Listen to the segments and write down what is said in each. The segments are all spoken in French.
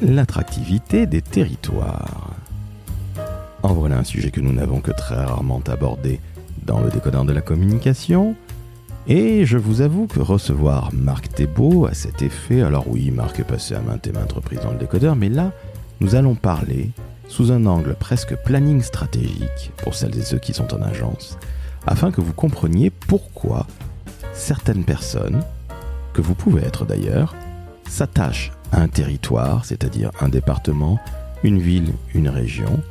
l'attractivité des territoires. En voilà un sujet que nous n'avons que très rarement abordé dans le décodeur de la communication. Et je vous avoue que recevoir Marc Thébault a cet effet. Alors oui, Marc est passé à maintes et maintes reprises dans le décodeur, mais là, nous allons parler sous un angle presque planning stratégique pour celles et ceux qui sont en agence, afin que vous compreniez pourquoi certaines personnes, que vous pouvez être d'ailleurs, s'attachent à un territoire, c'est-à-dire un département, une ville, une région,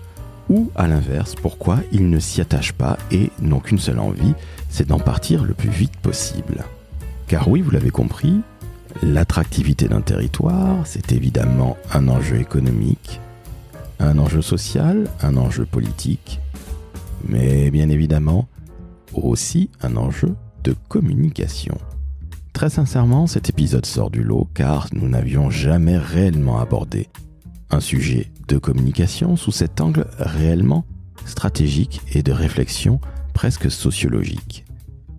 ou à l'inverse, pourquoi ils ne s'y attachent pas et n'ont qu'une seule envie, c'est d'en partir le plus vite possible. Car oui, vous l'avez compris, l'attractivité d'un territoire, c'est évidemment un enjeu économique, un enjeu social, un enjeu politique, mais bien évidemment aussi un enjeu de communication. Très sincèrement, cet épisode sort du lot car nous n'avions jamais réellement abordé un sujet de communication sous cet angle réellement stratégique et de réflexion presque sociologique.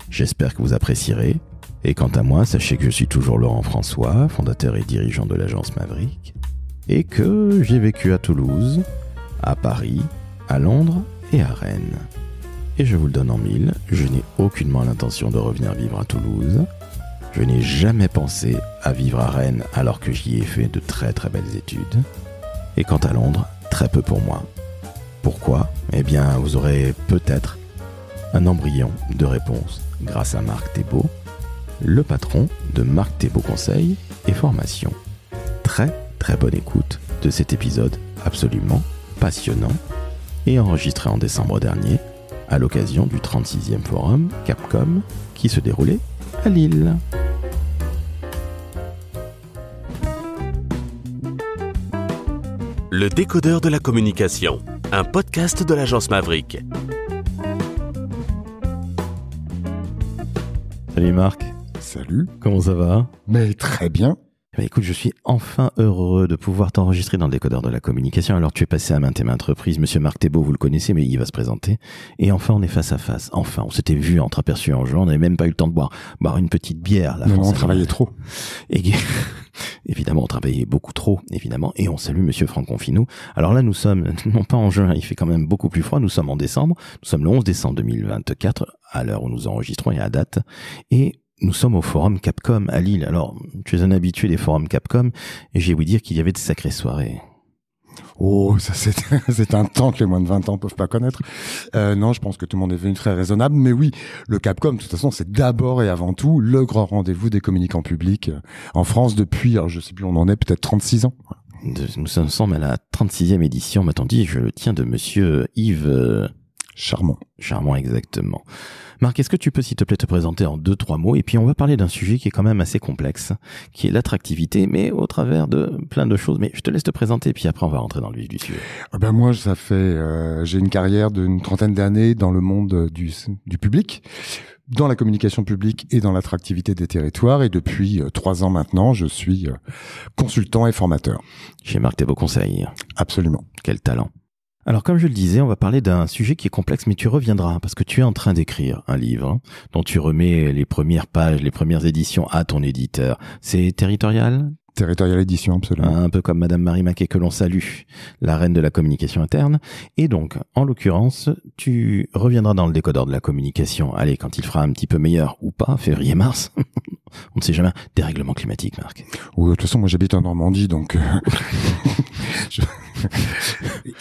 J'espère que vous apprécierez, et quant à moi, sachez que je suis toujours Laurent François, fondateur et dirigeant de l'agence Maverick, et que j'ai vécu à Toulouse, à Paris, à Londres et à Rennes. Et je vous le donne en mille, je n'ai aucunement l'intention de revenir vivre à Toulouse. Je n'ai jamais pensé à vivre à Rennes alors que j'y ai fait de très très belles études. Et quant à Londres, très peu pour moi. Pourquoi ? Eh bien, vous aurez peut-être un embryon de réponse grâce à Marc Thébault, le patron de Marc Thébault Conseil et Formation. Très très bonne écoute de cet épisode absolument passionnant et enregistré en décembre dernier à l'occasion du 36e forum Capcom qui se déroulait à Lille. Le décodeur de la communication, un podcast de l'agence Maverick. Salut Marc. Salut. Comment ça va ? Mais très bien. Écoute, je suis enfin heureux de pouvoir t'enregistrer dans le décodeur de la communication. Alors tu es passé à maintes et maintes reprises. Monsieur Marc Thébault, vous le connaissez, mais il va se présenter. Et enfin, on est face à face. Enfin, on s'était vu entreaperçus en juin. On n'avait même pas eu le temps de boire une petite bière. Non, on travaillait trop. Et évidemment, on travaillait beaucoup trop, évidemment. Et on salue Monsieur Franck Confinou. Alors là, nous sommes, non pas en juin, il fait quand même beaucoup plus froid. Nous sommes en décembre. Nous sommes le 11 décembre 2024, à l'heure où nous enregistrons et à date. Et nous sommes au forum Capcom à Lille. Alors, tu es un habitué des forums Capcom et j'ai ouï dire qu'il y avait de sacrées soirées. Oh, ça c'est un temps que les moins de 20 ans peuvent pas connaître. Non, je pense que tout le monde est venu très raisonnable. Mais oui, le Capcom, de toute façon, c'est d'abord et avant tout le grand rendez-vous des communicants publics en France depuis, alors je sais plus où on en est, peut-être 36 ans. Nous sommes à la 36e édition. M'a-t-on dit, je le tiens de monsieur Yves... Charmant, exactement. Marc, est-ce que tu peux, s'il te plaît, te présenter en 2-3 mots ? Et puis, on va parler d'un sujet qui est quand même assez complexe, qui est l'attractivité, mais au travers de plein de choses. Mais je te laisse te présenter, puis après, on va rentrer dans le vif du sujet. Moi, ça fait... j'ai une carrière d'une 30aine d'années dans le monde du public, dans la communication publique et dans l'attractivité des territoires. Et depuis 3 ans maintenant, je suis consultant et formateur. Chez Marc Thébault Conseil. Absolument. Quel talent. Alors, comme je le disais, on va parler d'un sujet qui est complexe, mais tu reviendras, parce que tu es en train d'écrire un livre dont tu remets les premières pages, les premières éditions à ton éditeur. C'est Territorial ? Territorial Édition, absolument. Un peu comme Madame Marie Maquet que l'on salue, la reine de la communication interne. Et donc, en l'occurrence, tu reviendras dans le décodeur de la communication. Allez, quand il fera un petit peu meilleur ou pas, février-mars. On ne sait jamais. Dérèglement climatique, Marc. Oui, de toute façon, moi j'habite en Normandie, donc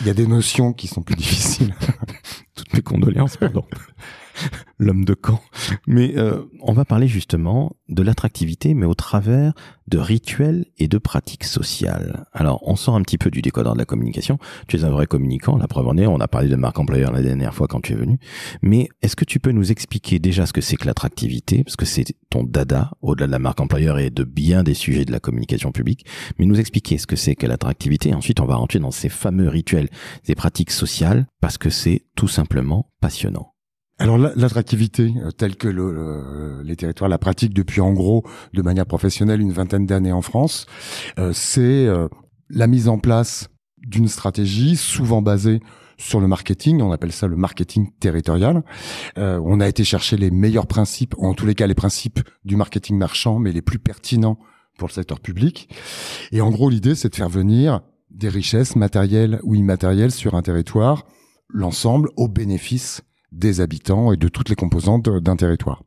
il y a des notions qui sont plus difficiles. Toutes mes condoléances, pardon. L'homme de Caen. Mais on va parler justement de l'attractivité, mais au travers de rituels et de pratiques sociales. Alors, on sort un petit peu du décodeur de la communication. Tu es un vrai communicant, la preuve en est, on a parlé de marque employeur la dernière fois quand tu es venu. Mais est-ce que tu peux nous expliquer déjà ce que c'est que l'attractivité, parce que c'est ton dada, au-delà de la marque employeur et de bien des sujets de la communication publique, mais nous expliquer ce que c'est que l'attractivité. Ensuite, on va rentrer dans ces fameux rituels, ces pratiques sociales, parce que c'est tout simplement passionnant. Alors l'attractivité, telle que les territoires la pratiquent depuis en gros de manière professionnelle une 20aine d'années en France, c'est la mise en place d'une stratégie souvent basée sur le marketing, on appelle ça le marketing territorial. On a été chercher les meilleurs principes, en tous les cas les principes du marketing marchand, mais les plus pertinents pour le secteur public. Et en gros, l'idée, c'est de faire venir des richesses matérielles ou immatérielles sur un territoire, l'ensemble au bénéfice des habitants et de toutes les composantes d'un territoire.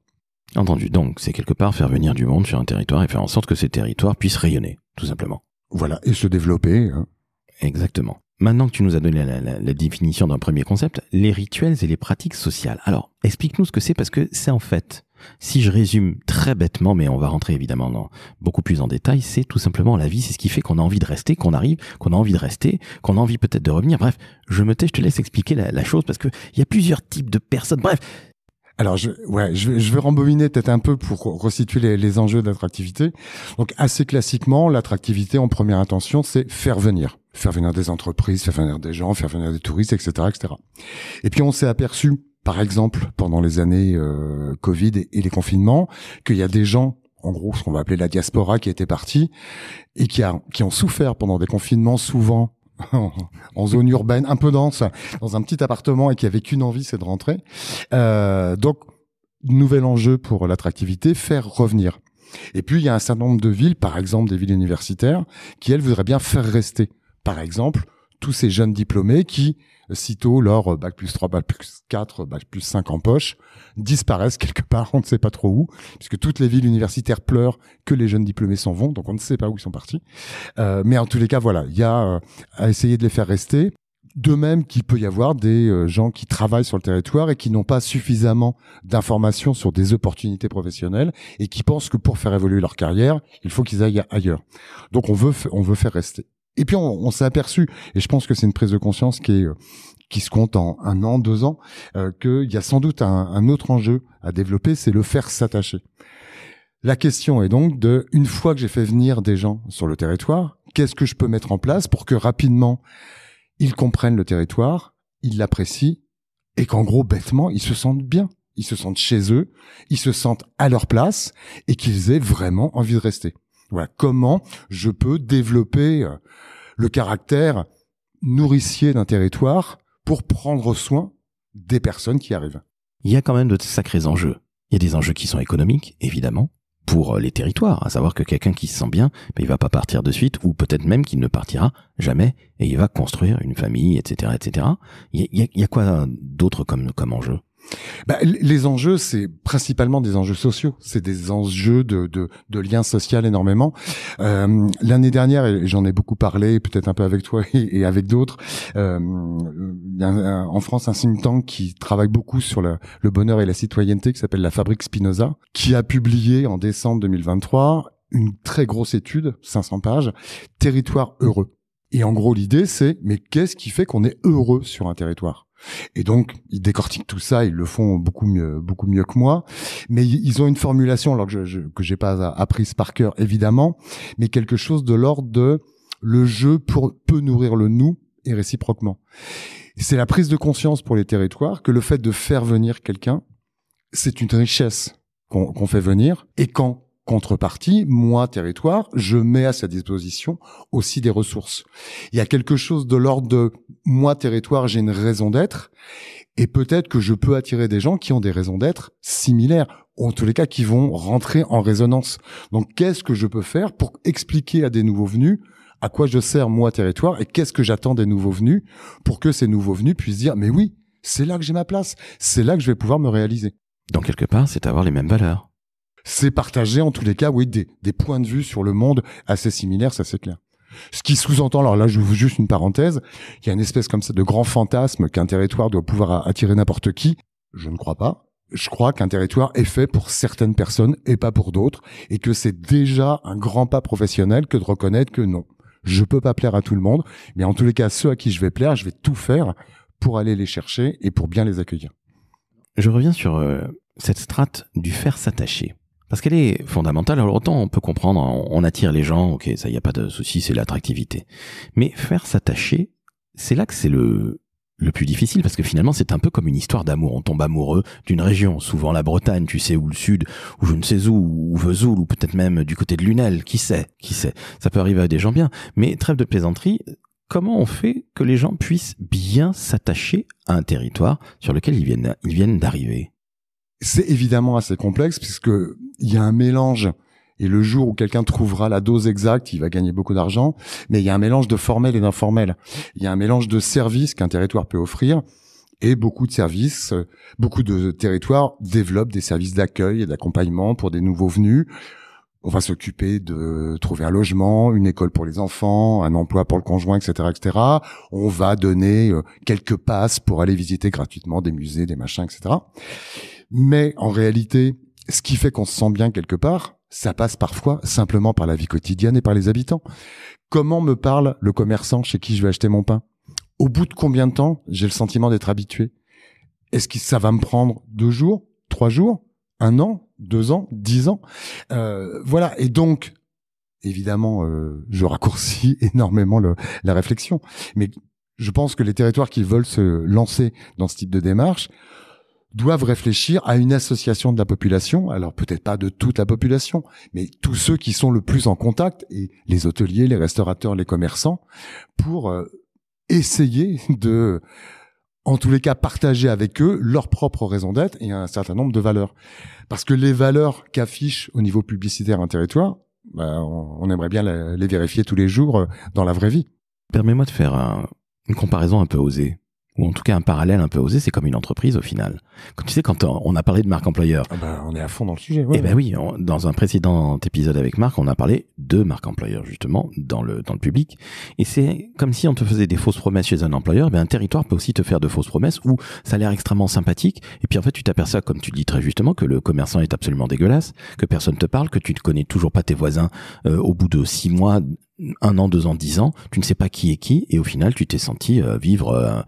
Entendu. Donc, c'est quelque part faire venir du monde sur un territoire et faire en sorte que ces territoires puissent rayonner, tout simplement. Voilà, et se développer. Exactement. Maintenant que tu nous as donné la définition d'un premier concept, les rituels et les pratiques sociales. Alors, explique-nous ce que c'est, parce que c'est en fait, si je résume très bêtement, mais on va rentrer évidemment beaucoup plus en détail, c'est tout simplement la vie, c'est ce qui fait qu'on a envie de rester, qu'on a envie de rester, qu'on a envie peut-être de revenir. Bref, je te laisse expliquer la chose, parce que il y a plusieurs types de personnes. Bref. Alors, je vais rembobiner peut-être un peu pour resituer les enjeux d'attractivité. Donc, assez classiquement, l'attractivité en première intention, c'est faire venir des entreprises, faire venir des gens, faire venir des touristes, etc., etc. Et puis, on s'est aperçu, par exemple, pendant les années Covid et les confinements, qu'il y a des gens, en gros, ce qu'on va appeler la diaspora, qui étaient partis et qui ont souffert pendant des confinements, souvent en zone urbaine, un peu dense, dans un petit appartement, et qui avait qu'une envie, c'est de rentrer. Donc, nouvel enjeu pour l'attractivité, faire revenir. Et puis, il y a un certain nombre de villes, par exemple des villes universitaires, qui, elles, voudraient bien faire rester. Par exemple, tous ces jeunes diplômés qui, sitôt leur bac plus 3, bac plus 4, bac plus 5 en poche, disparaissent quelque part, on ne sait pas trop où, puisque toutes les villes universitaires pleurent que les jeunes diplômés s'en vont, donc on ne sait pas où ils sont partis. Mais en tous les cas, voilà, il y a à essayer de les faire rester. De même qu'il peut y avoir des gens qui travaillent sur le territoire et qui n'ont pas suffisamment d'informations sur des opportunités professionnelles et qui pensent que pour faire évoluer leur carrière, il faut qu'ils aillent ailleurs. Donc on veut faire rester. Et puis on s'est aperçu, et je pense que c'est une prise de conscience qui se compte en 1 an, 2 ans, qu'il y a sans doute un autre enjeu à développer, c'est le faire s'attacher. La question est donc une fois que j'ai fait venir des gens sur le territoire, qu'est-ce que je peux mettre en place pour que rapidement ils comprennent le territoire, ils l'apprécient, et qu'en gros, bêtement, ils se sentent bien. Ils se sentent chez eux, ils se sentent à leur place, et qu'ils aient vraiment envie de rester. Voilà, comment je peux développer le caractère nourricier d'un territoire pour prendre soin des personnes qui arrivent. Il y a quand même de sacrés enjeux. Il y a des enjeux qui sont économiques, évidemment, pour les territoires, à savoir que quelqu'un qui se sent bien, il va pas partir de suite, ou peut-être même qu'il ne partira jamais, et il va construire une famille, etc., etc. Il y a quoi d'autre comme enjeu? Les enjeux, c'est principalement des enjeux sociaux. C'est des enjeux de lien social énormément. L'année dernière, et j'en ai beaucoup parlé, peut-être un peu avec toi et avec d'autres, il y a en France un think tank qui travaille beaucoup sur le bonheur et la citoyenneté, qui s'appelle la Fabrique Spinoza, qui a publié en décembre 2023 une très grosse étude, 500 pages, Territoire heureux. Et en gros, l'idée, c'est, mais qu'est-ce qui fait qu'on est heureux sur un territoire ? Et donc, ils décortiquent tout ça, ils le font beaucoup mieux que moi. Mais ils ont une formulation, alors que j'ai pas apprise par cœur, évidemment, mais quelque chose de l'ordre de le je peut nourrir le nous et réciproquement. C'est la prise de conscience pour les territoires que le fait de faire venir quelqu'un, c'est une richesse qu'on fait venir, et qu'en contrepartie, moi, territoire, je mets à sa disposition aussi des ressources. Il y a quelque chose de l'ordre de moi, territoire, j'ai une raison d'être, et peut-être que je peux attirer des gens qui ont des raisons d'être similaires, ou en tous les cas qui vont rentrer en résonance. Donc, qu'est-ce que je peux faire pour expliquer à des nouveaux venus à quoi je sers, moi, territoire, et qu'est-ce que j'attends des nouveaux venus pour que ces nouveaux venus puissent dire « mais oui, c'est là que j'ai ma place, c'est là que je vais pouvoir me réaliser ». Donc, quelque part, c'est avoir les mêmes valeurs. C'est partager, en tous les cas, oui, des points de vue sur le monde assez similaires, ça c'est clair. Ce qui sous-entend, alors là, je vous juste une parenthèse, il y a une espèce comme ça de grand fantasme qu'un territoire doit pouvoir attirer n'importe qui. Je ne crois pas. Je crois qu'un territoire est fait pour certaines personnes et pas pour d'autres, et que c'est déjà un grand pas professionnel que de reconnaître que non, je peux pas plaire à tout le monde, mais en tous les cas, ceux à qui je vais plaire, je vais tout faire pour aller les chercher et pour bien les accueillir. Je reviens sur cette strate du faire s'attacher. Parce qu'elle est fondamentale. Alors autant on peut comprendre, on attire les gens, ok, ça y a pas de souci, c'est l'attractivité. Mais faire s'attacher, c'est là que c'est le plus difficile, parce que finalement c'est un peu comme une histoire d'amour. On tombe amoureux d'une région, souvent la Bretagne, tu sais, ou le Sud, ou je ne sais où, ou Vesoul, ou peut-être même du côté de Lunel, qui sait. Ça peut arriver à des gens bien. Mais trêve de plaisanterie, comment on fait que les gens puissent bien s'attacher à un territoire sur lequel ils viennent d'arriver ? C'est évidemment assez complexe puisque il y a un mélange Et le jour où quelqu'un trouvera la dose exacte, il va gagner beaucoup d'argent. Mais il y a un mélange de formel et d'informel. Il y a un mélange de services qu'un territoire peut offrir. Et beaucoup de services, beaucoup de territoires développent des services d'accueil et d'accompagnement pour des nouveaux venus. On va s'occuper de trouver un logement, une école pour les enfants, un emploi pour le conjoint, etc., etc. On va donner quelques passes pour aller visiter gratuitement des musées, des machins, etc. Mais en réalité, ce qui fait qu'on se sent bien quelque part, ça passe parfois simplement par la vie quotidienne et par les habitants. Comment me parle le commerçant chez qui je vais acheter mon pain ? Au bout de combien de temps j'ai le sentiment d'être habitué ? Est-ce que ça va me prendre 2 jours, 3 jours, 1 an, 2 ans, 10 ans ? Voilà. Et donc, évidemment, je raccourcis énormément la réflexion. Mais je pense que les territoires qui veulent se lancer dans ce type de démarche doivent réfléchir à une association de la population. Alors peut-être pas de toute la population, mais tous ceux qui sont le plus en contact, et les hôteliers, les restaurateurs, les commerçants, pour essayer de, en tous les cas, partager avec eux leur propre raison d'être et un certain nombre de valeurs. Parce que les valeurs qu'affiche au niveau publicitaire un territoire, on aimerait bien les vérifier tous les jours dans la vraie vie. Permets-moi de faire une comparaison un peu osée, ou en tout cas un parallèle un peu osé, c'est comme une entreprise au final. Quand tu sais, quand on a parlé de marque employeur, on est à fond dans le sujet. Ouais, eh ben oui, dans un précédent épisode avec Marc, on a parlé de marque employeur justement dans le public, et c'est comme si on te faisait des fausses promesses chez un employeur. Ben un territoire peut aussi te faire de fausses promesses où ça a l'air extrêmement sympathique, et puis en fait tu t'aperçois, comme tu le dis très justement, que le commerçant est absolument dégueulasse, que personne te parle, que tu ne connais toujours pas tes voisins au bout de 6 mois, 1 an, 2 ans, 10 ans, tu ne sais pas qui est qui, et au final tu t'es senti vivre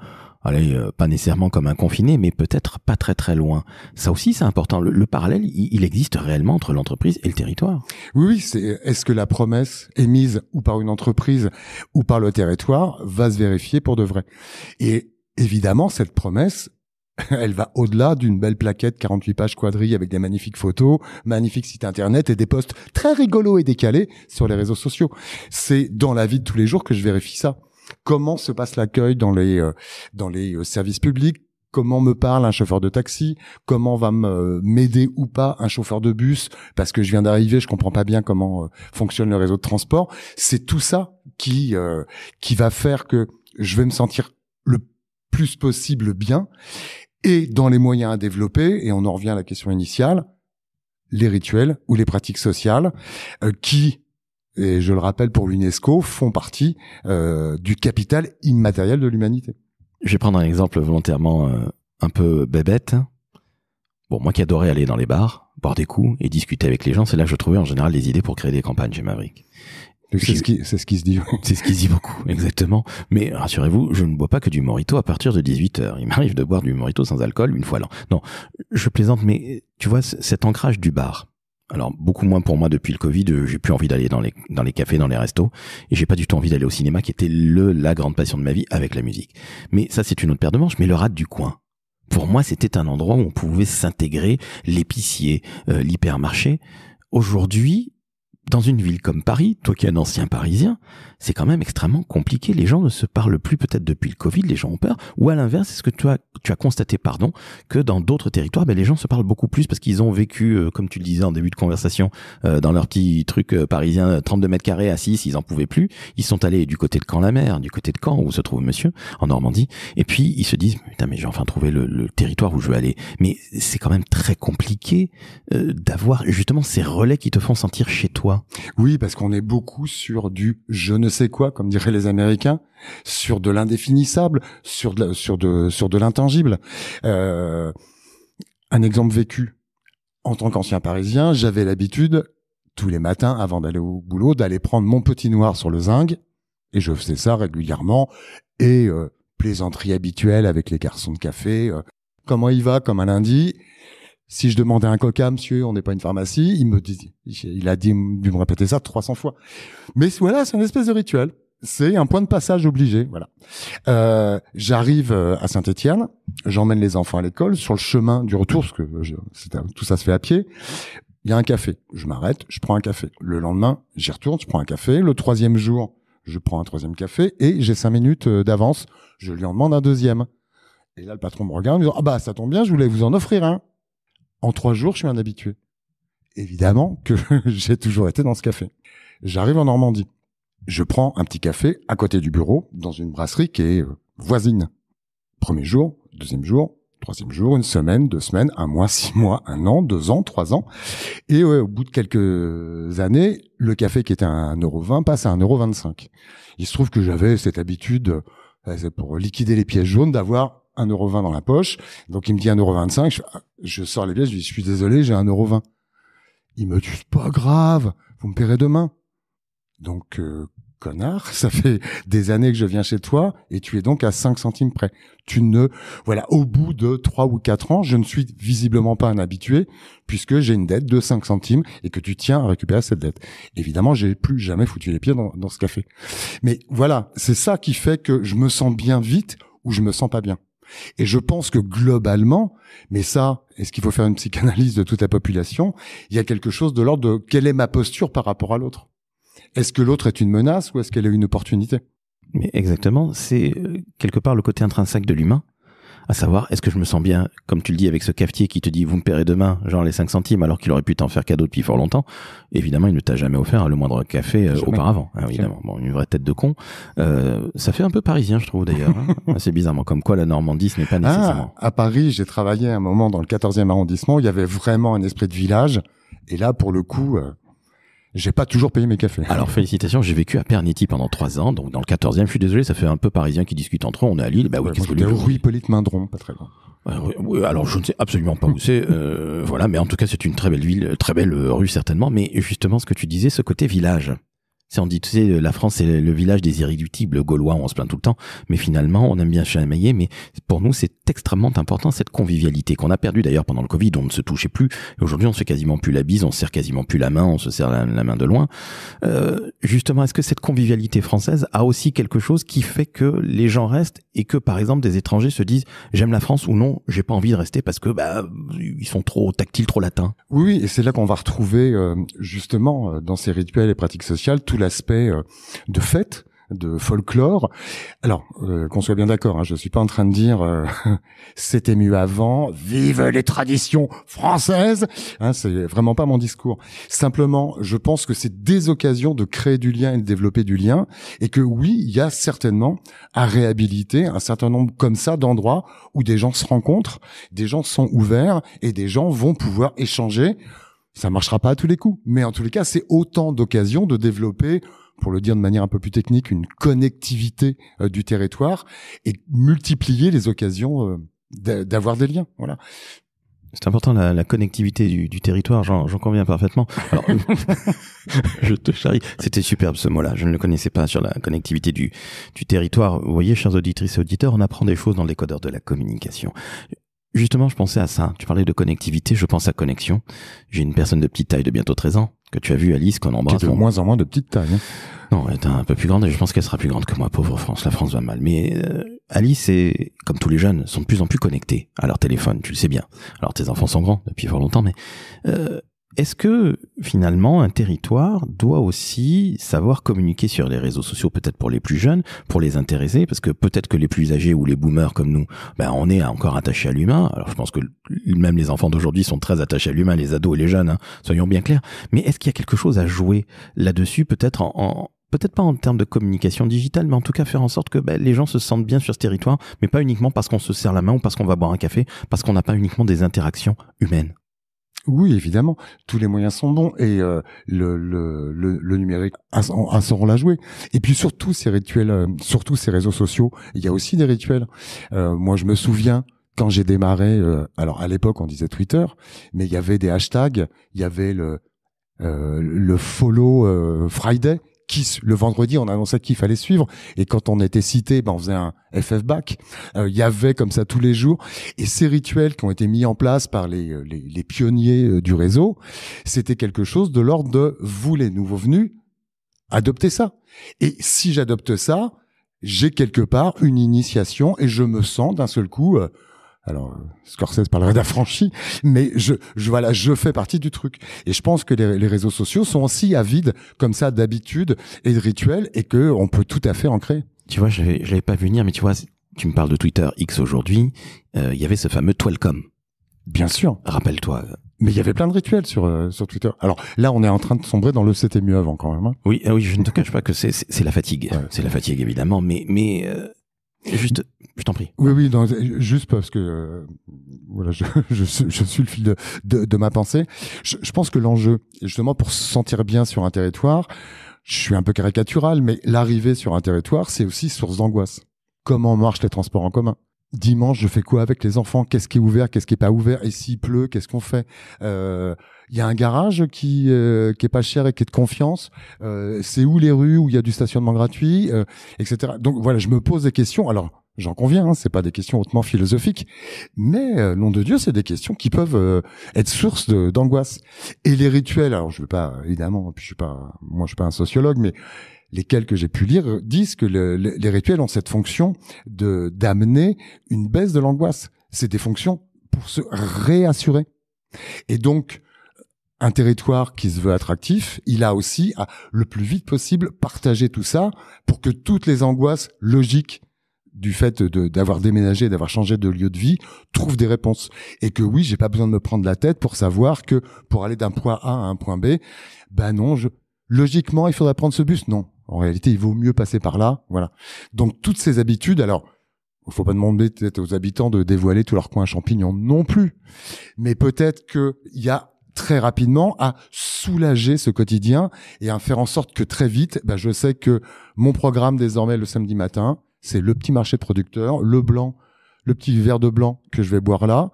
pas nécessairement comme un confiné, mais peut-être pas très très loin. Ça aussi, c'est important. Le parallèle, il existe réellement entre l'entreprise et le territoire. Oui, est-ce que la promesse émise ou par une entreprise ou par le territoire va se vérifier pour de vrai ? Et évidemment, cette promesse, elle va au-delà d'une belle plaquette 48 pages quadrilles avec des magnifiques photos, magnifiques sites internet et des posts très rigolos et décalés sur les réseaux sociaux. C'est dans la vie de tous les jours que je vérifie ça. Comment se passe l'accueil dans les services publics ? Comment me parle un chauffeur de taxi ? Comment va m'aider ou pas un chauffeur de bus ? Parce que je viens d'arriver, je comprends pas bien comment fonctionne le réseau de transport. C'est tout ça qui va faire que je vais me sentir le plus possible bien. Et dans les moyens à développer, et on en revient à la question initiale, les rituels ou les pratiques sociales qui, et je le rappelle pour l'UNESCO, font partie du capital immatériel de l'humanité. Je vais prendre un exemple volontairement un peu bébête. Bon, moi qui adorais aller dans les bars, boire des coups et discuter avec les gens, c'est là que je trouvais en général des idées pour créer des campagnes chez Maverick. C'est ce qui se dit. C'est ce qui se dit beaucoup, exactement. Mais rassurez-vous, je ne bois pas que du Morito à partir de 18h. Il m'arrive de boire du Morito sans alcool une fois l'an. Non, je plaisante, mais tu vois, cet ancrage du bar. Alors, beaucoup moins pour moi depuis le Covid, j'ai plus envie d'aller dans les cafés, dans les restos, et j'ai pas du tout envie d'aller au cinéma, qui était la grande passion de ma vie avec la musique. Mais ça, c'est une autre paire de manches, mais le rad du coin. Pour moi, c'était un endroit où on pouvait s'intégrer, l'épicier, l'hypermarché. Aujourd'hui, dans une ville comme Paris, toi qui es un ancien Parisien, c'est quand même extrêmement compliqué. Les gens ne se parlent plus peut-être depuis le Covid, les gens ont peur. Ou à l'inverse, est-ce que tu as constaté, que dans d'autres territoires, les gens se parlent beaucoup plus parce qu'ils ont vécu, comme tu le disais en début de conversation, dans leur petit truc parisien, 32 mètres carrés à 6, ils en pouvaient plus. Ils sont allés du côté de Caen-la-Mer, du côté de Caen où se trouve monsieur, en Normandie. Et puis, ils se disent, putain, mais j'ai enfin trouvé le territoire où je veux aller. Mais c'est quand même très compliqué d'avoir justement ces relais qui te font sentir chez toi. Oui, parce qu'on est beaucoup sur du je ne sais quoi, comme diraient les Américains, sur de l'indéfinissable, sur de l'intangible. Un exemple vécu. En tant qu'ancien Parisien, j'avais l'habitude, tous les matins, avant d'aller au boulot, d'aller prendre mon petit noir sur le zinc, et je faisais ça régulièrement, et plaisanterie habituelle avec les garçons de café. Comment il va, comme un lundi ? Si je demandais un coca, monsieur, on n'est pas une pharmacie, il a dû me répéter ça 300 fois. Mais voilà, c'est une espèce de rituel. C'est un point de passage obligé, voilà. J'arrive à Saint-Étienne, j'emmène les enfants à l'école. Sur le chemin du retour, parce que tout ça se fait à pied, il y a un café. Je m'arrête, je prends un café. Le lendemain, j'y retourne, je prends un café. Le 3e jour, je prends un 3e café et j'ai 5 minutes d'avance. Je lui en demande un 2e. Et là, le patron me regarde en me disant « Ah bah, ça tombe bien, je voulais vous en offrir un. » En 3 jours, je suis un habitué. évidemment que j'ai toujours été dans ce café. J'arrive en Normandie. Je prends un petit café à côté du bureau, dans une brasserie qui est voisine. Premier jour, deuxième jour, troisième jour, une semaine, 2 semaines, 1 mois, 6 mois, 1 an, 2 ans, 3 ans. Et au bout de quelques années, le café qui était à 1,20 € passe à 1,25 €. Il se trouve que j'avais cette habitude, c'est pour liquider les pièces jaunes, d'avoir 1,20 € dans la poche. Donc il me dit 1,25 €, je sors les pièces, je dis, je suis désolé, j'ai 1,20 €. Il me dit, c'est pas grave, vous me paierez demain. Donc, connard, ça fait des années que je viens chez toi et tu es donc à 5 centimes près. Voilà, au bout de 3 ou 4 ans, je ne suis visiblement pas un habitué puisque j'ai une dette de 5 centimes et que tu tiens à récupérer cette dette. Évidemment, j'ai plus jamais foutu les pieds dans ce café. Mais voilà, c'est ça qui fait que je me sens bien vite ou je me sens pas bien. Et je pense que globalement, mais ça, est-ce qu'il faut faire une psychanalyse de toute la population? Il y a quelque chose de l'ordre de quelle est ma posture par rapport à l'autre? Est-ce que l'autre est une menace ou est-ce qu'elle est une opportunité? Mais exactement, c'est quelque part le côté intrinsèque de l'humain, à savoir, est-ce que je me sens bien, comme tu le dis, avec ce cafetier qui te dit, vous me paierez demain, genre les 5 centimes, alors qu'il aurait pu t'en faire cadeau depuis fort longtemps. Évidemment, il ne t'a jamais offert le moindre café auparavant, hein, évidemment. Bon, une vraie tête de con. Ça fait un peu parisien, je trouve, d'ailleurs. Hein. C'est bizarrement, comme quoi la Normandie, ce n'est pas nécessairement. À Paris, j'ai travaillé un moment dans le 14e arrondissement, il y avait vraiment un esprit de village. Et là, pour le coup... j'ai pas toujours payé mes cafés. Alors, félicitations, j'ai vécu à Pernety pendant 3 ans, donc dans le 14e, je suis désolé, ça fait un peu parisien qui discute entre eux, on est à Lille, bah oui, ouais, qu'est-ce que rue Hippolyte Mindron, pas très loin. Oui, alors je ne sais absolument pas où c'est, voilà, mais en tout cas c'est une très belle ville, très belle rue certainement, mais justement ce que tu disais, ce côté village. On dit, tu sais, la France, c'est le village des irréductibles gaulois, on se plaint tout le temps, mais finalement, on aime bien chamailler, mais pour nous, c'est extrêmement important, cette convivialité qu'on a perdue d'ailleurs pendant le Covid, on ne se touchait plus, et aujourd'hui, on se fait quasiment plus la bise, on se serre quasiment plus la main, on se serre la main de loin. Justement, est-ce que cette convivialité française a aussi quelque chose qui fait que les gens restent, et que, par exemple, des étrangers se disent, j'aime la France ou non, j'ai pas envie de rester parce que, ils sont trop tactiles, trop latins. Oui, et c'est là qu'on va retrouver, justement, dans ces rituels et pratiques sociales, tout l'aspect de fête, de folklore. Alors, qu'on soit bien d'accord, hein, je suis pas en train de dire c'était mieux avant, vive les traditions françaises, hein, c'est vraiment pas mon discours. Simplement, je pense que c'est des occasions de créer du lien et de développer du lien, et que oui, il y a certainement à réhabiliter un certain nombre comme ça d'endroits où des gens se rencontrent, des gens sont ouverts et des gens vont pouvoir échanger. Ça marchera pas à tous les coups, mais en tous les cas, c'est autant d'occasions de développer, pour le dire de manière un peu plus technique, une connectivité du territoire et multiplier les occasions d'avoir des liens. Voilà. C'est important la connectivité du territoire, j'en conviens parfaitement. Alors, je te charrie. C'était superbe ce mot-là, je ne le connaissais pas sur la connectivité du territoire. Vous voyez, chers auditrices et auditeurs, on apprend des choses dans le décodeur de la communication. Justement, je pensais à ça. Tu parlais de connectivité, je pense à connexion. J'ai une personne de petite taille de bientôt 13 ans, que tu as vu, Alice, qu'on embrasse. Qui est de moins en moins de petite taille. Hein. Non, elle est un peu plus grande et je pense qu'elle sera plus grande que moi, pauvre France. La France va mal. Mais Alice, et comme tous les jeunes, sont de plus en plus connectés à leur téléphone, tu le sais bien. Alors tes enfants sont grands depuis fort longtemps, mais est-ce que finalement un territoire doit aussi savoir communiquer sur les réseaux sociaux, peut-être pour les plus jeunes, pour les intéresser, parce que peut-être que les plus âgés ou les boomers comme nous, on est encore attachés à l'humain. Alors je pense que même les enfants d'aujourd'hui sont très attachés à l'humain, les ados et les jeunes, hein, soyons bien clairs. Mais est-ce qu'il y a quelque chose à jouer là-dessus, peut-être peut-être pas en termes de communication digitale, mais en tout cas faire en sorte que les gens se sentent bien sur ce territoire, mais pas uniquement parce qu'on se serre la main ou parce qu'on va boire un café, parce qu'on n'a pas uniquement des interactions humaines. Oui, évidemment, tous les moyens sont bons et le numérique a son rôle à jouer. Et puis surtout ces rituels, surtout ces réseaux sociaux, il y a aussi des rituels. Moi, je me souviens quand j'ai démarré, alors à l'époque on disait Twitter, mais il y avait des hashtags, il y avait le follow Friday. Le vendredi, on annonçait qu'il fallait suivre. Et quand on était cité, on faisait un FF back. Il y avait comme ça tous les jours. Et ces rituels qui ont été mis en place par les pionniers du réseau, c'était quelque chose de l'ordre de vous, les nouveaux venus, adoptez ça. Et si j'adopte ça, j'ai quelque part une initiation et je me sens d'un seul coup... alors, Scorsese parlerait d'affranchi, mais je fais partie du truc. Et je pense que les réseaux sociaux sont aussi avides, comme ça, d'habitudes et de rituels, et que on peut tout à fait en créer. Tu vois, je l'avais pas vu venir, mais tu vois, tu me parles de Twitter X aujourd'hui, il y avait ce fameux Twelcome. Bien sûr. Rappelle-toi. Mais il y avait plein de rituels sur Twitter. Alors là, on est en train de sombrer dans le c'était mieux avant quand même. Hein. Oui, je ne te cache pas que c'est la fatigue. Ouais. C'est la fatigue évidemment, mais juste, je t'en prie. Oui, non, juste parce que voilà, je suis le fil de ma pensée. Je pense que l'enjeu, justement, pour se sentir bien sur un territoire, je suis un peu caricatural, mais l'arrivée sur un territoire, c'est aussi source d'angoisse. Comment marchent les transports en commun ? Dimanche, je fais quoi avec les enfants ? Qu'est-ce qui est ouvert ? Qu'est-ce qui est pas ouvert ? Et s'il pleut, qu'est-ce qu'on fait ? Il y a un garage qui est pas cher et qui est de confiance. C'est où les rues où il y a du stationnement gratuit, etc. Donc voilà, je me pose des questions. Alors, j'en conviens, hein, c'est pas des questions hautement philosophiques, mais nom de Dieu, c'est des questions qui peuvent être source d'angoisse. Et les rituels, alors je veux pas évidemment, puis je suis pas un sociologue, mais lesquels que j'ai pu lire disent que les rituels ont cette fonction d'amener une baisse de l'angoisse. C'est des fonctions pour se réassurer. Et donc, un territoire qui se veut attractif, il a aussi à le plus vite possible partager tout ça pour que toutes les angoisses logiques du fait d'avoir déménagé, d'avoir changé de lieu de vie, trouvent des réponses. Et que oui, j'ai pas besoin de me prendre la tête pour savoir que pour aller d'un point A à un point B, ben non, logiquement, il faudrait prendre ce bus. Non. En réalité, il vaut mieux passer par là. Voilà. Donc, toutes ces habitudes, alors, il faut pas demander peut-être aux habitants de dévoiler tout leur coin champignon non plus. Mais peut-être qu'il y a très rapidement à soulager ce quotidien et à faire en sorte que très vite, ben, je sais que mon programme désormais le samedi matin, c'est le petit marché de producteurs, le petit verre de blanc que je vais boire là,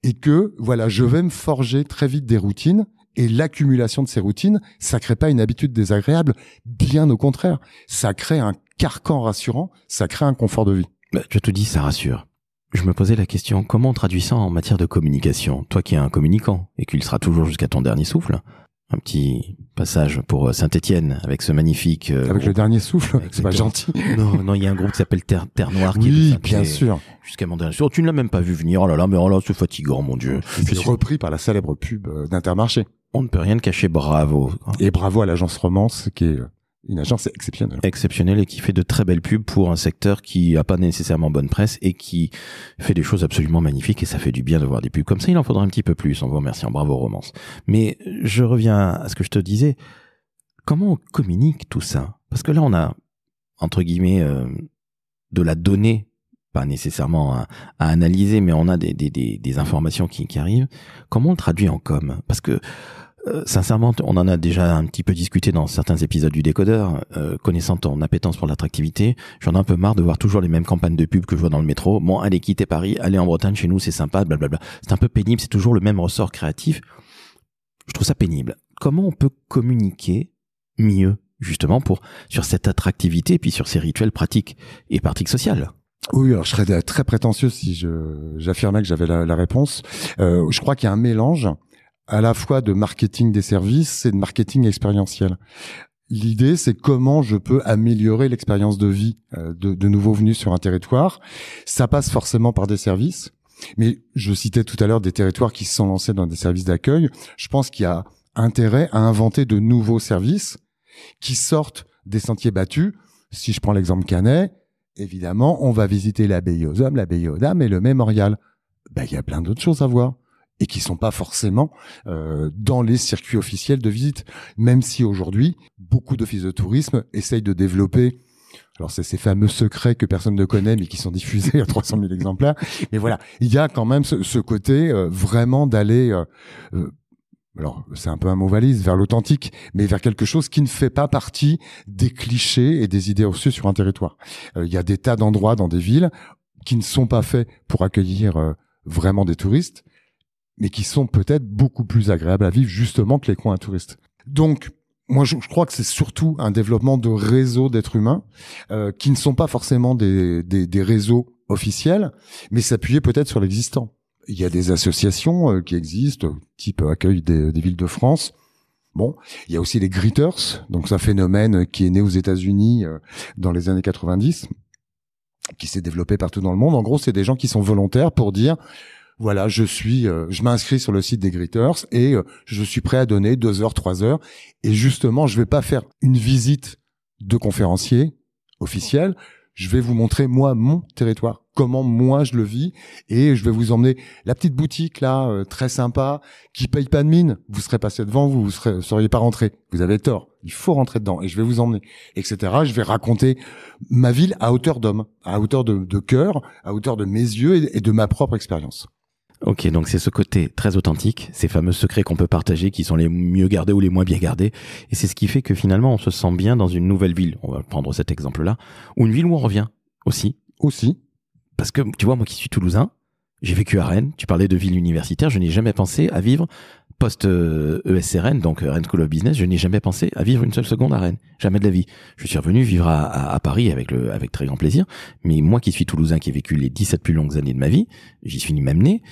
et que voilà, je vais me forger très vite des routines. Et l'accumulation de ces routines, ça crée pas une habitude désagréable, bien au contraire, ça crée un carcan rassurant, ça crée un confort de vie. Bah, je te dis, ça rassure. Je me posais la question, comment on traduit ça en matière de communication ? Toi qui es un communicant, et qui le seras toujours jusqu'à ton dernier souffle, un petit passage pour Saint-Étienne avec ce magnifique avec le dernier souffle, c'est pas gentil. Non, il y a un groupe qui s'appelle Terre Noire qui oui, bien sûr. Jusqu'à mon dernier souffle. Tu ne l'as même pas vu venir. Oh là là, mais oh là, c'est fatigant, mon Dieu. Je suis repris par la célèbre pub d'Intermarché. On ne peut rien cacher, bravo. Et bravo à l'agence Romance qui est une agence exceptionnelle. Exceptionnelle et qui fait de très belles pubs pour un secteur qui a pas nécessairement bonne presse et qui fait des choses absolument magnifiques et ça fait du bien de voir des pubs comme ça. Il en faudra un petit peu plus en vous remerciant. Bravo Romance. Mais je reviens à ce que je te disais. Comment on communique tout ça ? Parce que là, on a, entre guillemets, de la donnée, pas nécessairement à analyser, mais on a des informations qui arrivent. Comment on le traduit en com ? Parce que sincèrement, on en a déjà un petit peu discuté dans certains épisodes du Décodeur. Connaissant ton appétence pour l'attractivité, j'en ai un peu marre de voir toujours les mêmes campagnes de pub que je vois dans le métro. Bon, allez quitter Paris, allez en Bretagne, chez nous, c'est sympa, blablabla. C'est un peu pénible, c'est toujours le même ressort créatif. Je trouve ça pénible. Comment on peut communiquer mieux, justement, sur cette attractivité et puis sur ces rituels pratiques et pratiques sociales ? Oui, alors je serais très prétentieux si j'affirmais que j'avais la réponse. Je crois qu'il y a un mélange à la fois de marketing des services et de marketing expérientiel. L'idée, c'est comment je peux améliorer l'expérience de vie de nouveaux venus sur un territoire. Ça passe forcément par des services, mais je citais tout à l'heure des territoires qui se sont lancés dans des services d'accueil. Je pense qu'il y a intérêt à inventer de nouveaux services qui sortent des sentiers battus. Si je prends l'exemple canet, évidemment, on va visiter l'abbaye aux hommes, l'abbaye aux dames et le mémorial. Ben, il y a plein d'autres choses à voir et qui sont pas forcément dans les circuits officiels de visite. Même si aujourd'hui, beaucoup d'offices de tourisme essayent de développer, alors c'est ces fameux secrets que personne ne connaît mais qui sont diffusés à 300 000 exemplaires. Mais voilà, il y a quand même ce côté vraiment d'aller... alors, c'est un peu un mot valise, vers l'authentique, mais vers quelque chose qui ne fait pas partie des clichés et des idées reçues sur un territoire. Il y a des tas d'endroits dans des villes qui ne sont pas faits pour accueillir vraiment des touristes, mais qui sont peut-être beaucoup plus agréables à vivre justement que les coins à touristes. Donc, moi, je crois que c'est surtout un développement de réseaux d'êtres humains qui ne sont pas forcément des réseaux officiels, mais s'appuyer peut-être sur l'existant. Il y a des associations qui existent, type Accueil des villes de France. Bon, il y a aussi les greeters, donc c'est un phénomène qui est né aux États-Unis dans les années 90, qui s'est développé partout dans le monde. En gros, c'est des gens qui sont volontaires pour dire voilà, je m'inscris sur le site des greeters et je suis prêt à donner 2 heures, 3 heures. Et justement, je vais pas faire une visite de conférencier officiel. je vais vous montrer moi mon territoire, comment moi je le vis, et je vais vous emmener la petite boutique là, très sympa, qui paye pas de mine. Vous serez passé devant, vous seriez pas rentré. Vous avez tort. Il faut rentrer dedans, et je vais vous emmener, etc. Je vais raconter ma ville à hauteur d'homme, à hauteur de cœur, à hauteur de mes yeux et de ma propre expérience. Ok, donc c'est ce côté très authentique, ces fameux secrets qu'on peut partager, qui sont les mieux gardés ou les moins bien gardés, et c'est ce qui fait que finalement on se sent bien dans une nouvelle ville. On va prendre cet exemple-là, ou une ville où on revient aussi. Parce que tu vois, moi qui suis toulousain, j'ai vécu à Rennes. Tu parlais de ville universitaire, je n'ai jamais pensé à vivre post ESCRN, donc Rennes School of Business. Je n'ai jamais pensé à vivre une seule seconde à Rennes, jamais de la vie. Je suis revenu vivre à Paris avec très grand plaisir. Mais moi qui suis toulousain, qui ai vécu les 17 plus longues années de ma vie, j'y suis ni même né.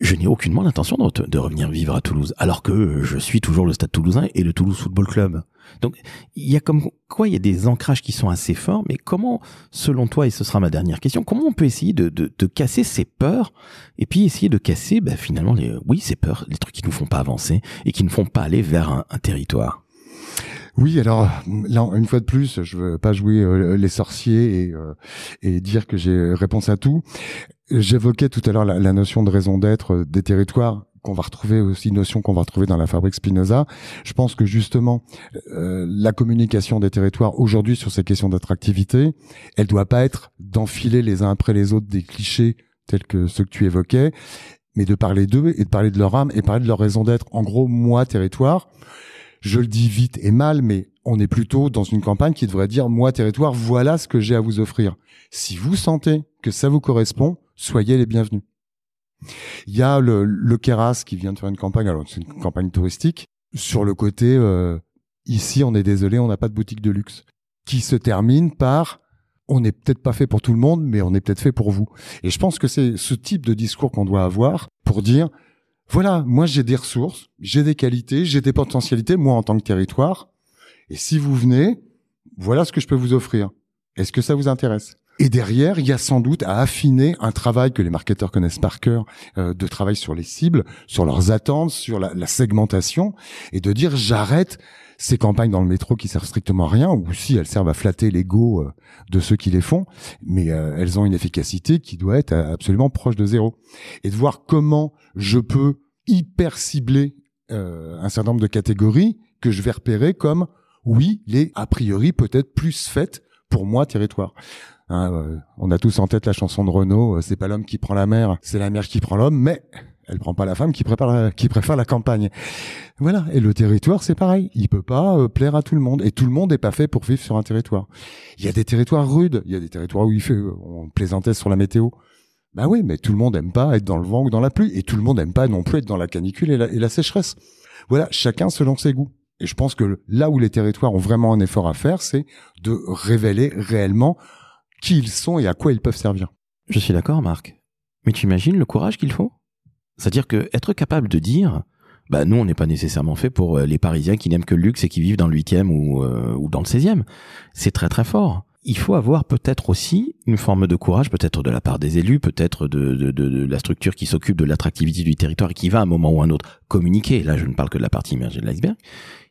Je n'ai aucunement l'intention de revenir vivre à Toulouse, alors que je suis toujours le Stade Toulousain et le Toulouse Football Club. Donc, il y a comme quoi, il y a des ancrages qui sont assez forts, mais comment, selon toi, et ce sera ma dernière question, comment on peut essayer de casser ces peurs, et puis essayer de casser, finalement, ces peurs, les trucs qui nous font pas avancer, et qui ne font pas aller vers un territoire? Oui, alors là, une fois de plus, je veux pas jouer les sorciers et dire que j'ai réponse à tout. J'évoquais tout à l'heure la notion de raison d'être des territoires, qu'on va retrouver aussi, notion qu'on va retrouver dans la fabrique Spinoza. Je pense que justement, la communication des territoires aujourd'hui sur ces questions d'attractivité, elle doit pas être d'enfiler les uns après les autres des clichés tels que ceux que tu évoquais, mais de parler d'eux et de parler de leur âme et parler de leur raison d'être. En gros, moi, territoire, je le dis vite et mal, mais on est plutôt dans une campagne qui devrait dire « Moi, territoire, voilà ce que j'ai à vous offrir. Si vous sentez que ça vous correspond, soyez les bienvenus. » Il y a le Keras qui vient de faire une campagne, alors c'est une campagne touristique, sur le côté ici, on est désolé, on n'a pas de boutique de luxe, qui se termine par « On n'est peut-être pas fait pour tout le monde, mais on est peut-être fait pour vous. » Et je pense que c'est ce type de discours qu'on doit avoir pour dire « Voilà, moi j'ai des ressources, j'ai des qualités, j'ai des potentialités, moi en tant que territoire, et si vous venez, voilà ce que je peux vous offrir. Est-ce que ça vous intéresse ?» Et derrière, il y a sans doute à affiner un travail que les marketeurs connaissent par cœur, de travail sur les cibles, sur leurs attentes, sur la segmentation, et de dire j'arrête ces campagnes dans le métro qui servent strictement à rien, ou si elles servent à flatter l'ego de ceux qui les font, mais elles ont une efficacité qui doit être absolument proche de zéro. Et de voir comment je peux hyper cibler un certain nombre de catégories que je vais repérer comme, oui, les a priori peut-être plus faites pour moi territoire. On a tous en tête la chanson de Renaud, c'est pas l'homme qui prend la mer, c'est la mer qui prend l'homme, mais elle prend pas la femme qui préfère la campagne. Voilà. Et le territoire, c'est pareil. Il peut pas plaire à tout le monde. Et tout le monde est pas fait pour vivre sur un territoire. Il y a des territoires rudes. Il y a des territoires où on plaisantait sur la météo. Bah oui, mais tout le monde aime pas être dans le vent ou dans la pluie. Et tout le monde aime pas non plus être dans la canicule et la sécheresse. Voilà. Chacun selon ses goûts. Et je pense que là où les territoires ont vraiment un effort à faire, c'est de révéler réellement qui ils sont et à quoi ils peuvent servir. Je suis d'accord, Marc. Mais tu imagines le courage qu'il faut ? C'est-à-dire que être capable de dire, nous, on n'est pas nécessairement fait pour les Parisiens qui n'aiment que le luxe et qui vivent dans le 8e ou dans le 16e. C'est très très fort. Il faut avoir peut-être aussi une forme de courage, peut-être de la part des élus, peut-être de la structure qui s'occupe de l'attractivité du territoire et qui va à un moment ou à un autre communiquer. Là, je ne parle que de la partie immergée de l'iceberg.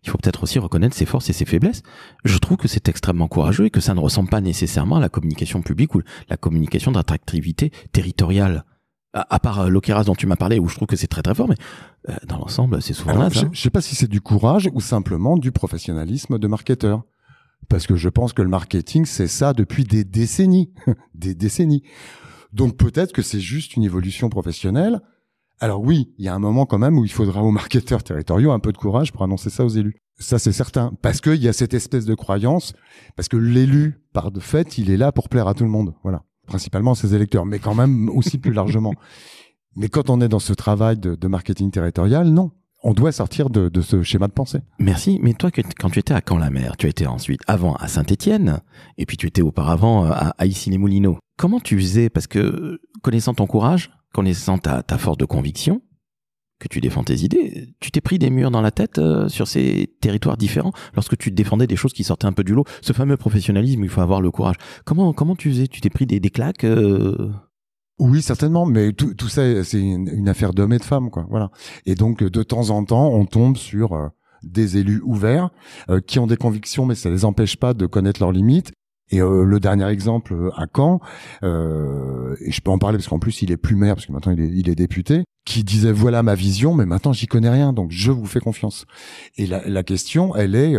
Il faut peut-être aussi reconnaître ses forces et ses faiblesses. Je trouve que c'est extrêmement courageux et que ça ne ressemble pas nécessairement à la communication publique ou la communication d'attractivité territoriale. À part l'Okeras dont tu m'as parlé, où je trouve que c'est très très fort, mais dans l'ensemble, c'est souvent là. Je sais pas si c'est du courage ou simplement du professionnalisme de marketeur. Parce que je pense que le marketing, c'est ça depuis des décennies. Des décennies. Donc peut-être que c'est juste une évolution professionnelle. Alors oui, il y a un moment quand même où il faudra aux marketeurs territoriaux un peu de courage pour annoncer ça aux élus. Ça, c'est certain. Parce qu'il y a cette espèce de croyance, parce que l'élu, par de fait, il est là pour plaire à tout le monde. Voilà. Principalement ses électeurs, mais quand même aussi plus largement. Mais quand on est dans ce travail de marketing territorial, non. On doit sortir de ce schéma de pensée. Merci. Mais toi, quand tu étais à Caen-la-Mer, tu étais ensuite avant à Saint-Étienne, et puis tu étais auparavant à Issy-les-Moulineaux. Comment tu faisais? Parce que, connaissant ton courage, connaissant ta force de conviction, que tu défends tes idées, tu t'es pris des murs dans la tête sur ces territoires différents lorsque tu défendais des choses qui sortaient un peu du lot. Ce fameux professionnalisme, il faut avoir le courage. Comment tu faisais? Tu t'es pris des claques Oui, certainement, mais tout ça, c'est une affaire d'hommes et de femmes, quoi. Voilà. Et donc, de temps en temps, on tombe sur des élus ouverts qui ont des convictions, mais ça les empêche pas de connaître leurs limites. Et le dernier exemple à Caen, et je peux en parler parce qu'en plus il est plus maire, parce que maintenant il est député, qui disait voilà ma vision, mais maintenant j'y connais rien, donc je vous fais confiance. Et la question, elle est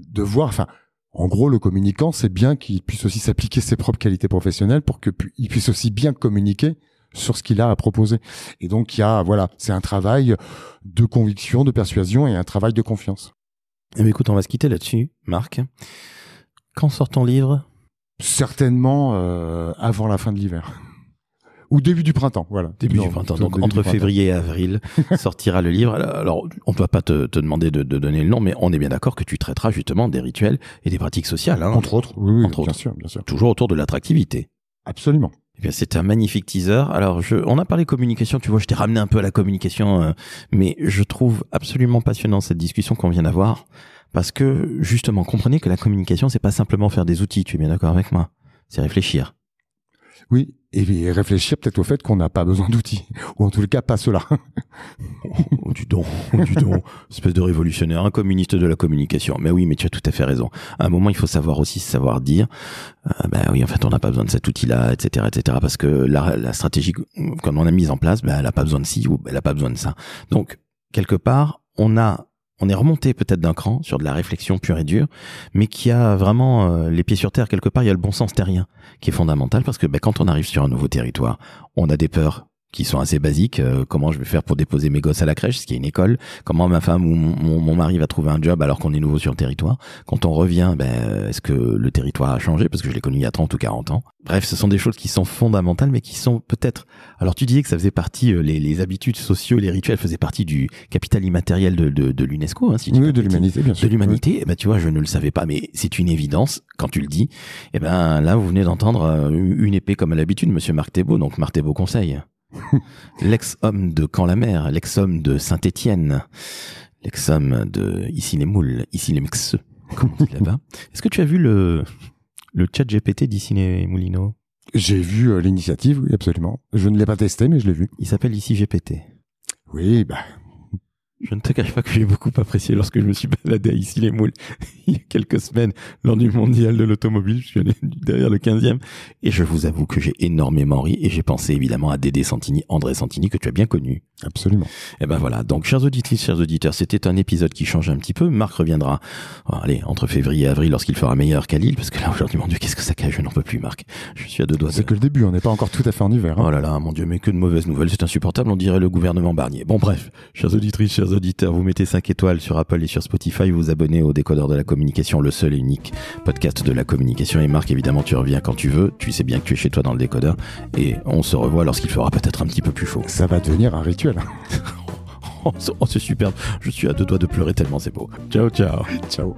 de voir, enfin, en gros le communicant, c'est bien qu'il puisse aussi s'appliquer ses propres qualités professionnelles pour qu'il puisse aussi bien communiquer sur ce qu'il a à proposer. Et donc il y a, voilà, c'est un travail de conviction, de persuasion et un travail de confiance. Eh bien, écoute, on va se quitter là-dessus, Marc. Quand sort ton livre ? Certainement avant la fin de l'hiver. Ou début du printemps, voilà. Début du printemps. Donc, entre février et avril, sortira le livre. Alors, on ne va pas te demander de donner le nom, mais on est bien d'accord que tu traiteras justement des rituels et des pratiques sociales. Hein. Entre autres, oui, Entre bien autres. sûr, bien sûr. Toujours autour de l'attractivité. Absolument. Eh bien, c'est un magnifique teaser. Alors, on a parlé communication, tu vois, je t'ai ramené un peu à la communication, mais je trouve absolument passionnant cette discussion qu'on vient d'avoir, parce que, justement, comprenez que la communication, c'est pas simplement faire des outils, tu es bien d'accord avec moi? C'est réfléchir. Oui, et réfléchir peut-être au fait qu'on n'a pas besoin d'outils, ou en tout cas pas cela. Oh, dis donc, espèce de révolutionnaire, un communiste de la communication. Mais oui, mais tu as tout à fait raison. À un moment, il faut savoir aussi savoir dire, oui, en fait, on n'a pas besoin de cet outil-là, etc., parce que la stratégie qu'on on a mise en place, elle n'a pas besoin de ci ou elle n'a pas besoin de ça. Donc, quelque part, on est remonté peut-être d'un cran sur de la réflexion pure et dure, mais qui a vraiment les pieds sur terre. Quelque part, il y a le bon sens terrien qui est fondamental, parce que quand on arrive sur un nouveau territoire, on a des peurs qui sont assez basiques. Comment je vais faire pour déposer mes gosses à la crèche, ce qui est une école? Comment ma femme ou mon mari va trouver un job alors qu'on est nouveau sur le territoire? Quand on revient, est-ce que le territoire a changé? Parce que je l'ai connu il y a 30 ou 40 ans. Bref, ce sont des choses qui sont fondamentales, mais qui sont peut-être... Alors tu disais que ça faisait partie, les habitudes sociaux, les rituels faisaient partie du capital immatériel de l'UNESCO. Hein, si oui, de l'humanité, bien sûr. De l'humanité, oui. Tu vois, je ne le savais pas, mais c'est une évidence quand tu le dis. Là, vous venez d'entendre une épée comme à l'habitude, monsieur Marc Thébault, donc Marc Thébault Conseil. L'ex-homme de Caen-la-Mer, l'ex-homme de Saint-Étienne, l'ex-homme de Issy-les-Moules, Issy-les-Mx, comme on dit là-bas. Est-ce que tu as vu le chat GPT d'Issy-les-Moulineaux? J'ai vu l'initiative, oui, absolument. Je ne l'ai pas testé, mais je l'ai vu. Il s'appelle Ici GPT. Oui, Je ne te cache pas que j'ai beaucoup apprécié lorsque je me suis baladé à Issy-les-Moules il y a quelques semaines lors du mondial de l'automobile. Je suis allé derrière le 15e et je vous avoue que j'ai énormément ri et j'ai pensé évidemment à Dédé Santini, André Santini, que tu as bien connu. Absolument. Et voilà. Donc, chers auditrices, chers auditeurs, c'était un épisode qui change un petit peu. Marc reviendra, entre février et avril lorsqu'il fera meilleur qu'à Lille, parce que là, aujourd'hui, mon Dieu, qu'est-ce que ça cache? Je n'en peux plus, Marc. Je suis à deux doigts. C'est que le début, on n'est pas encore tout à fait en hiver. Hein. Oh là là, mon Dieu, mais que de mauvaises nouvelles. C'est insupportable, on dirait le gouvernement Barnier. Bon, bref. Chers auditrices, chers auditeurs, vous mettez 5 étoiles sur Apple et sur Spotify, vous abonnez au Décodeur de la Communication, le seul et unique podcast de la communication. Et Marc, évidemment, tu reviens quand tu veux. Tu sais bien que tu es chez toi dans le Décodeur. Et on se revoit lorsqu'il fera peut-être un petit peu plus chaud. Ça va devenir un rituel. Oh, c'est superbe. Je suis à deux doigts de pleurer tellement c'est beau. Ciao, ciao. Ciao.